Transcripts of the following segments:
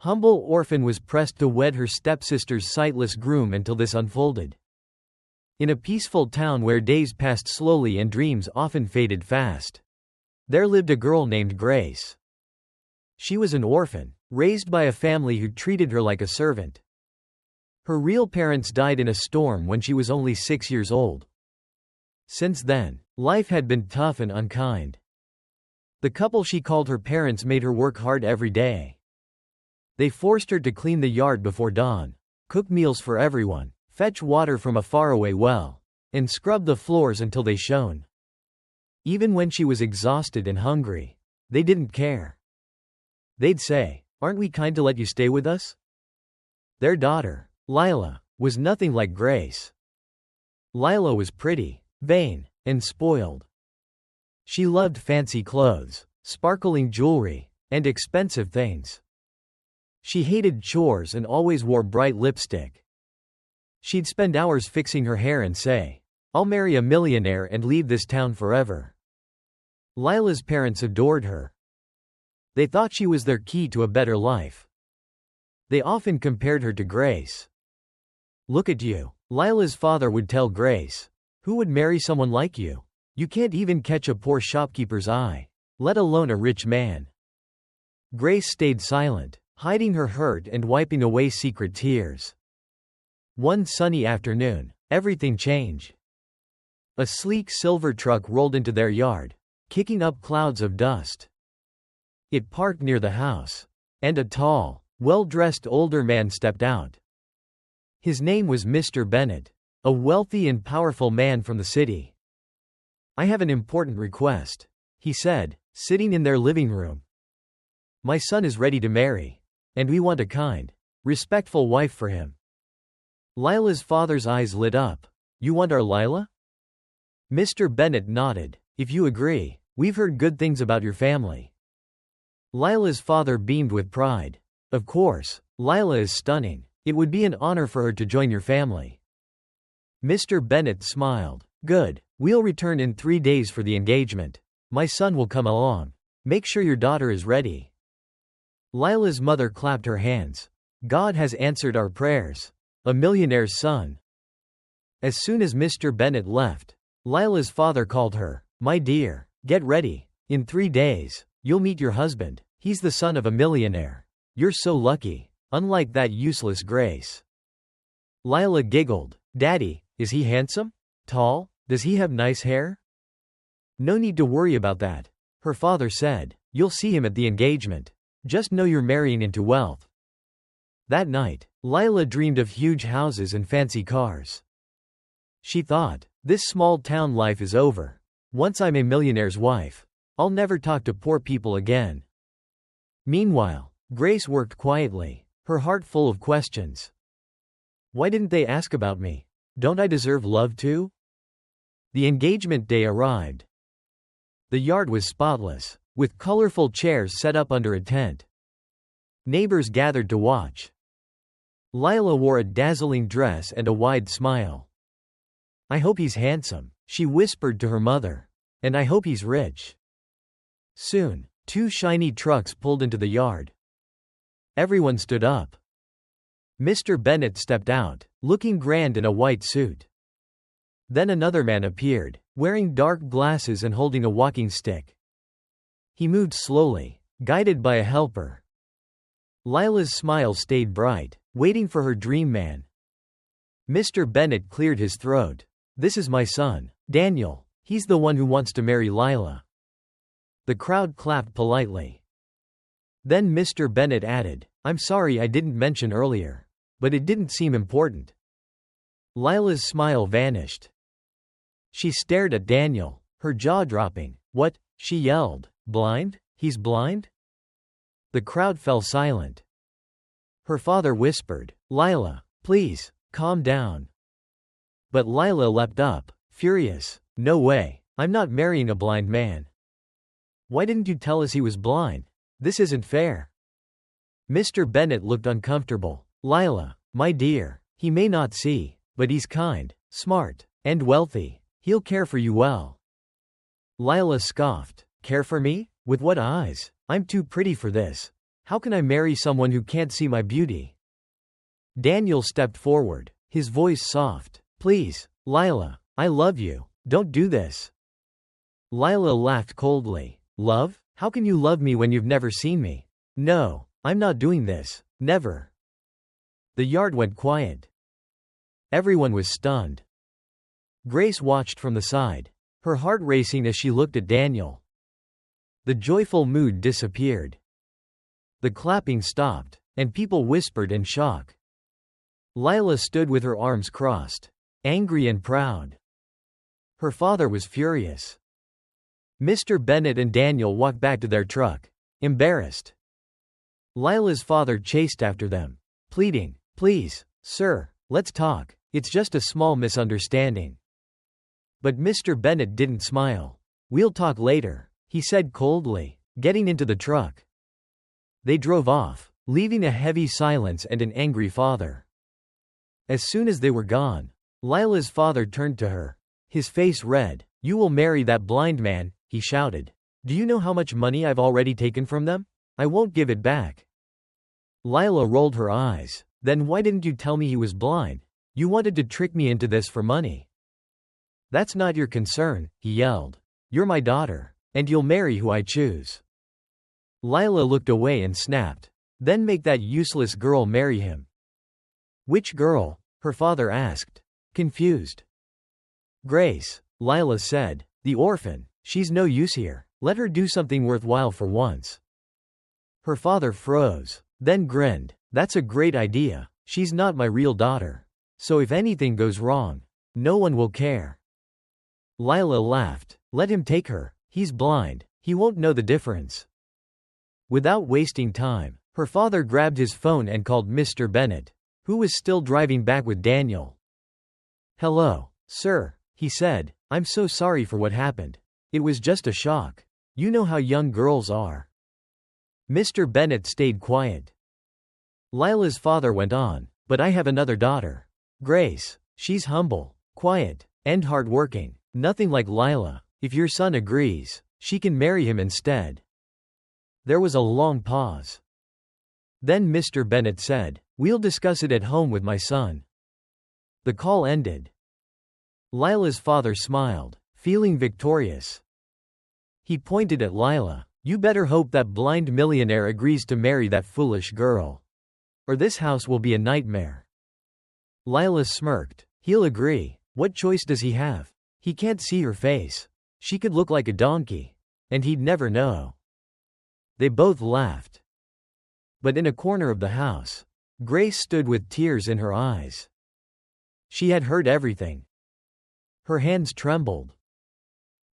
Humble Orphan was pressed to wed her stepsister's sightless groom until this unfolded. In a peaceful town where days passed slowly and dreams often faded fast, there lived a girl named Grace. She was an orphan, raised by a family who treated her like a servant. Her real parents died in a storm when she was only 6 years old. Since then, life had been tough and unkind. The couple she called her parents made her work hard every day. They forced her to clean the yard before dawn, cook meals for everyone, fetch water from a faraway well, and scrub the floors until they shone. Even when she was exhausted and hungry, they didn't care. They'd say, "Aren't we kind to let you stay with us?" Their daughter, Lila, was nothing like Grace. Lila was pretty, vain, and spoiled. She loved fancy clothes, sparkling jewelry, and expensive things. She hated chores and always wore bright lipstick. She'd spend hours fixing her hair and say, "I'll marry a millionaire and leave this town forever." Lila's parents adored her. They thought she was their key to a better life. They often compared her to Grace. "Look at you," Lila's father would tell Grace. "Who would marry someone like you? You can't even catch a poor shopkeeper's eye, let alone a rich man." Grace stayed silent, hiding her hurt and wiping away secret tears. One sunny afternoon, everything changed. A sleek silver truck rolled into their yard, kicking up clouds of dust. It parked near the house, and a tall, well-dressed older man stepped out. His name was Mr. Bennett, a wealthy and powerful man from the city. "I have an important request," he said, sitting in their living room. "My son is ready to marry, and we want a kind, respectful wife for him." Lila's father's eyes lit up. "You want our Lila?" Mr. Bennett nodded. "If you agree, we've heard good things about your family." Lila's father beamed with pride. "Of course, Lila is stunning. It would be an honor for her to join your family." Mr. Bennett smiled. "Good. We'll return in 3 days for the engagement. My son will come along. Make sure your daughter is ready." Lila's mother clapped her hands. "God has answered our prayers. A millionaire's son." As soon as Mr. Bennett left, Lila's father called her. "My dear, get ready. In 3 days, you'll meet your husband. He's the son of a millionaire. You're so lucky, unlike that useless Grace." Lila giggled. "Daddy, is he handsome? Tall? Does he have nice hair?" "No need to worry about that," her father said. "You'll see him at the engagement. Just know you're marrying into wealth." That night, Lila dreamed of huge houses and fancy cars. She thought, "This small town life is over. Once I'm a millionaire's wife, I'll never talk to poor people again." Meanwhile, Grace worked quietly, her heart full of questions. "Why didn't they ask about me? Don't I deserve love too?" The engagement day arrived. The yard was spotless, with colorful chairs set up under a tent. Neighbors gathered to watch. Lila wore a dazzling dress and a wide smile. "I hope he's handsome," she whispered to her mother. "And I hope he's rich." Soon, 2 shiny trucks pulled into the yard. Everyone stood up. Mr. Bennett stepped out, looking grand in a white suit. Then another man appeared, wearing dark glasses and holding a walking stick. He moved slowly, guided by a helper. Lila's smile stayed bright, waiting for her dream man. Mr. Bennett cleared his throat. "This is my son, Daniel. He's the one who wants to marry Lila." The crowd clapped politely. Then Mr. Bennett added, "I'm sorry I didn't mention earlier, but it didn't seem important." Lila's smile vanished. She stared at Daniel, her jaw dropping. "What?" she yelled. "Blind? He's blind?" The crowd fell silent. Her father whispered, "Lila, please, calm down." But Lila leapt up, furious. "No way, I'm not marrying a blind man." "Why didn't you tell us he was blind? This isn't fair." Mr. Bennett looked uncomfortable. "Lila, my dear, he may not see, but he's kind, smart, and wealthy. He'll care for you well." Lila scoffed. "Care for me? With what eyes? I'm too pretty for this. How can I marry someone who can't see my beauty? Daniel stepped forward, his voice soft. Please, Lila, I love you. Don't do this. Lila laughed coldly. Love? How can you love me when you've never seen me? No, I'm not doing this. Never. The yard went quiet. Everyone was stunned. Grace watched from the side, her heart racing as she looked at Daniel. The joyful mood disappeared. The clapping stopped, and people whispered in shock. Lila stood with her arms crossed, angry and proud. Her father was furious. Mr. Bennett and Daniel walked back to their truck, embarrassed. Lila's father chased after them, pleading, Please, sir, let's talk. It's just a small misunderstanding. But Mr. Bennett didn't smile. We'll talk later, he said coldly, getting into the truck. They drove off, leaving a heavy silence and an angry father. As soon as they were gone, Lila's father turned to her, his face red. You will marry that blind man, he shouted. Do you know how much money I've already taken from them? I won't give it back. Lila rolled her eyes. Then why didn't you tell me he was blind? You wanted to trick me into this for money. That's not your concern, he yelled. You're my daughter, and you'll marry who I choose. Lila looked away and snapped. Then make that useless girl marry him. Which girl? Her father asked, confused. Grace, Lila said. The orphan. She's no use here. Let her do something worthwhile for once. Her father froze, then grinned. That's a great idea. She's not my real daughter. So if anything goes wrong, no one will care. Lila laughed. Let him take her. He's blind. He won't know the difference. Without wasting time, her father grabbed his phone and called Mr. Bennett, who was still driving back with Daniel. Hello, sir, he said. I'm so sorry for what happened. It was just a shock. You know how young girls are. Mr. Bennett stayed quiet. Lila's father went on, but I have another daughter. Grace. She's humble, quiet, and hardworking. Nothing like Lila. If your son agrees, she can marry him instead. There was a long pause. Then Mr. Bennett said, We'll discuss it at home with my son. The call ended. Lila's father smiled, feeling victorious. He pointed at Lila. You better hope that blind millionaire agrees to marry that foolish girl. Or this house will be a nightmare. Lila smirked. He'll agree. What choice does he have? He can't see her face. She could look like a donkey. And he'd never know. They both laughed. But in a corner of the house, Grace stood with tears in her eyes. She had heard everything. Her hands trembled.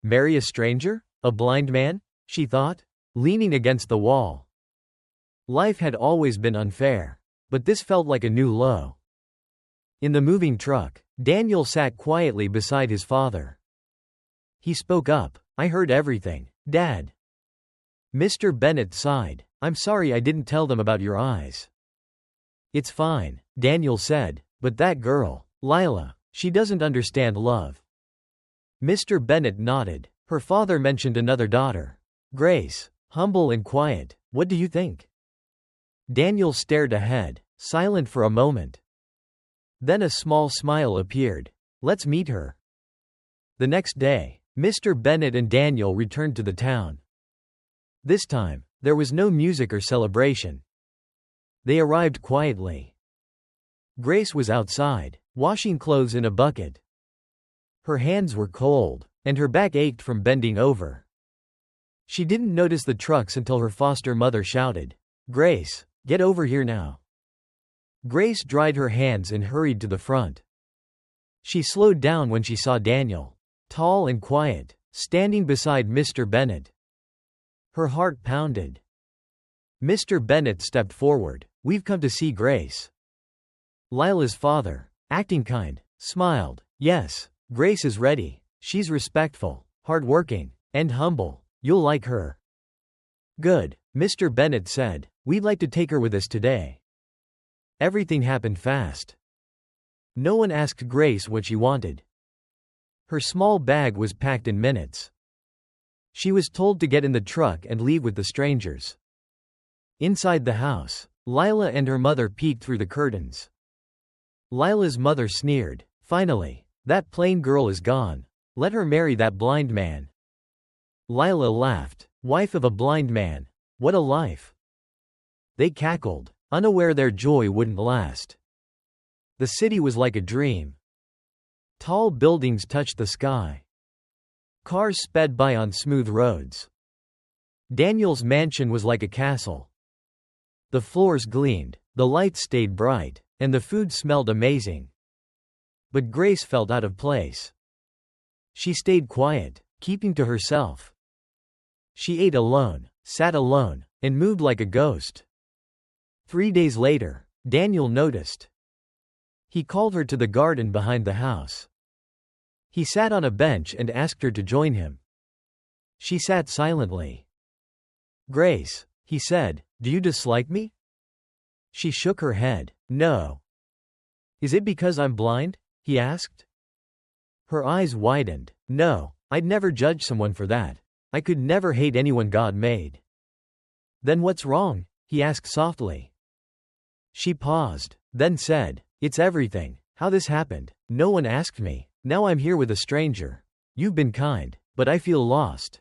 Marry a stranger? A blind man? She thought, leaning against the wall. Life had always been unfair, but this felt like a new low. In the moving truck, Daniel sat quietly beside his father. He spoke up. I heard everything, Dad. Mr. Bennett sighed. I'm sorry I didn't tell them about your eyes. It's fine, Daniel said, but that girl, Lila, she doesn't understand love. Mr. Bennett nodded. Her father mentioned another daughter. Grace, humble and quiet. What do you think? Daniel stared ahead, silent for a moment. Then a small smile appeared. Let's meet her. The next day, Mr. Bennett and Daniel returned to the town. This time, there was no music or celebration. They arrived quietly. Grace was outside, washing clothes in a bucket. Her hands were cold, and her back ached from bending over. She didn't notice the trucks until her foster mother shouted, Grace, get over here now. Grace dried her hands and hurried to the front. She slowed down when she saw Daniel, tall and quiet, standing beside Mr. Bennett. Her heart pounded. Mr. Bennett stepped forward. We've come to see Grace. Lila's father, acting kind, smiled. Yes, Grace is ready. She's respectful, hardworking, and humble. You'll like her. Good, Mr. Bennett said. We'd like to take her with us today. Everything happened fast. No one asked Grace what she wanted. Her small bag was packed in minutes. She was told to get in the truck and leave with the strangers. Inside the house, Lila and her mother peeked through the curtains. Lila's mother sneered, "Finally, that plain girl is gone. Let her marry that blind man." Lila laughed, "Wife of a blind man. What a life." They cackled, unaware their joy wouldn't last. The city was like a dream. Tall buildings touched the sky. Cars sped by on smooth roads. Daniel's mansion was like a castle. The floors gleamed, the lights stayed bright, and the food smelled amazing. But Grace felt out of place. She stayed quiet, keeping to herself. She ate alone, sat alone, and moved like a ghost. 3 days later, Daniel noticed. He called her to the garden behind the house. He sat on a bench and asked her to join him. She sat silently. "Grace," he said, "do you dislike me?" She shook her head. "No." "Is it because I'm blind?" he asked. Her eyes widened. "No, I'd never judge someone for that. I could never hate anyone God made." "Then what's wrong?" he asked softly. She paused, then said, "It's everything. How this happened. No one asked me. Now I'm here with a stranger. You've been kind, but I feel lost."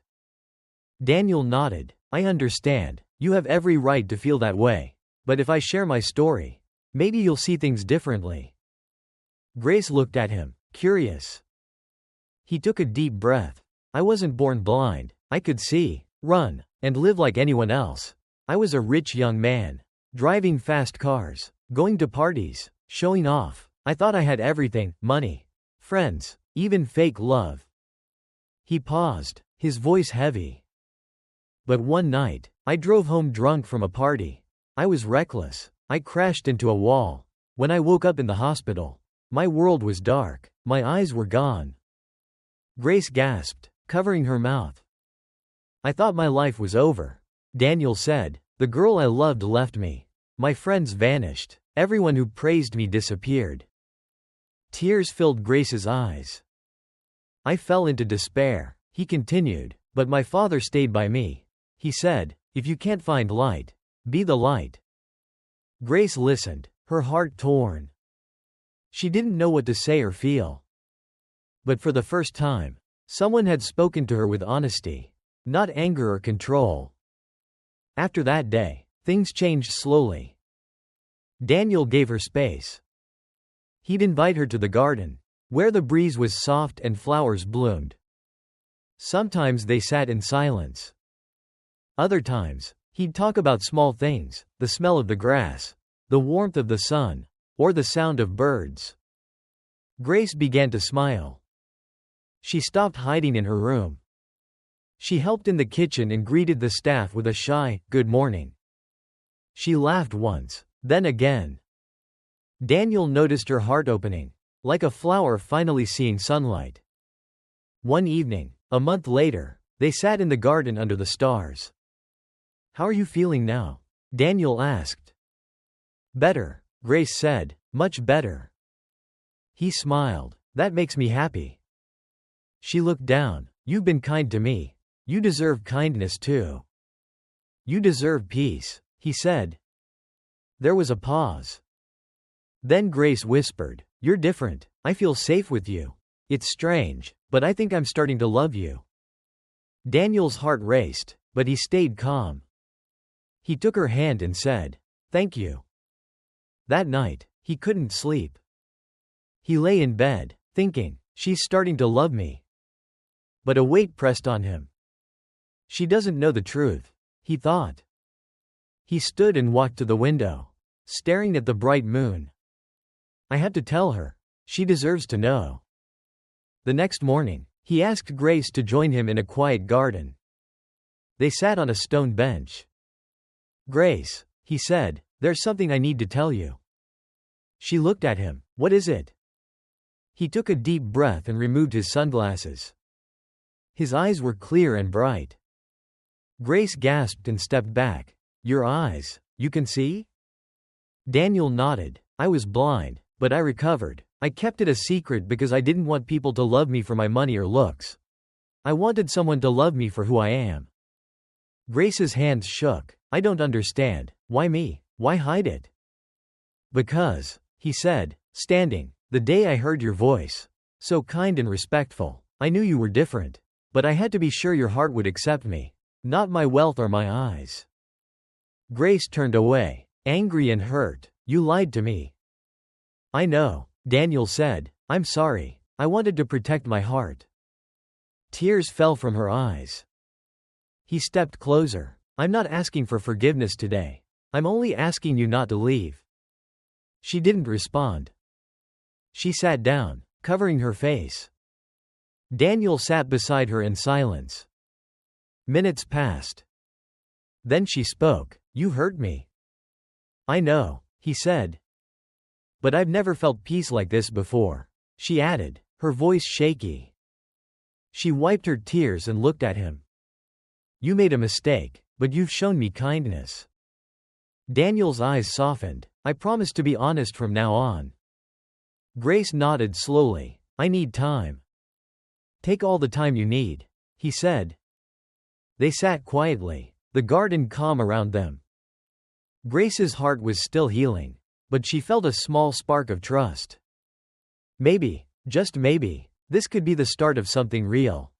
Daniel nodded. "I understand. You have every right to feel that way. But if I share my story, maybe you'll see things differently." Grace looked at him, curious. He took a deep breath. "I wasn't born blind. I could see, run, and live like anyone else. I was a rich young man, driving fast cars, going to parties, showing off. I thought I had everything: money, friends, even fake love." He paused, his voice heavy. "But one night, I drove home drunk from a party. I was reckless. I crashed into a wall. When I woke up in the hospital, my world was dark. My eyes were gone." Grace gasped, covering her mouth. "I thought my life was over." Daniel said, "The girl I loved left me. My friends vanished. Everyone who praised me disappeared." Tears filled Grace's eyes. "I fell into despair," he continued, "but my father stayed by me. He said, 'If you can't find light, be the light.'" Grace listened, her heart torn. She didn't know what to say or feel. But for the first time, someone had spoken to her with honesty, not anger or control. After that day, things changed slowly. Daniel gave her space. He'd invite her to the garden, where the breeze was soft and flowers bloomed. Sometimes they sat in silence. Other times, he'd talk about small things: the smell of the grass, the warmth of the sun, or the sound of birds. Grace began to smile. She stopped hiding in her room. She helped in the kitchen and greeted the staff with a shy, "Good morning." She laughed once, then again. Daniel noticed her heart opening, like a flower finally seeing sunlight. One evening, a month later, they sat in the garden under the stars. "How are you feeling now?" Daniel asked. "Better," Grace said, "much better." He smiled. "That makes me happy." She looked down. "You've been kind to me. You deserve kindness too." "You deserve peace," he said. There was a pause. Then Grace whispered, "You're different. I feel safe with you. It's strange, but I think I'm starting to love you." Daniel's heart raced, but he stayed calm. He took her hand and said, "Thank you." That night, he couldn't sleep. He lay in bed, thinking, "She's starting to love me." But a weight pressed on him. "She doesn't know the truth," he thought. He stood and walked to the window, staring at the bright moon. "I have to tell her. She deserves to know." The next morning, he asked Grace to join him in a quiet garden. They sat on a stone bench. "Grace," he said, "there's something I need to tell you." She looked at him. "What is it?" He took a deep breath and removed his sunglasses. His eyes were clear and bright. Grace gasped and stepped back. "Your eyes, you can see?" Daniel nodded. "I was blind, but I recovered. I kept it a secret because I didn't want people to love me for my money or looks. I wanted someone to love me for who I am." Grace's hands shook. I don't understand. Why me? Why hide it? Because, he said, standing, the day I heard your voice. So kind and respectful. I knew you were different. But I had to be sure your heart would accept me. Not my wealth or my eyes. Grace turned away, angry and hurt. You lied to me. I know, Daniel said. I'm sorry. I wanted to protect my heart. Tears fell from her eyes. He stepped closer. I'm not asking for forgiveness today. I'm only asking you not to leave. She didn't respond. She sat down, covering her face. Daniel sat beside her in silence. Minutes passed. Then she spoke. You hurt me. I know, he said. But I've never felt peace like this before, she added, her voice shaky. She wiped her tears and looked at him. You made a mistake, but you've shown me kindness. Daniel's eyes softened. I promise to be honest from now on. Grace nodded slowly. I need time. Take all the time you need, he said. They sat quietly, the garden calm around them. Grace's heart was still healing, but she felt a small spark of trust. Maybe, just maybe, this could be the start of something real.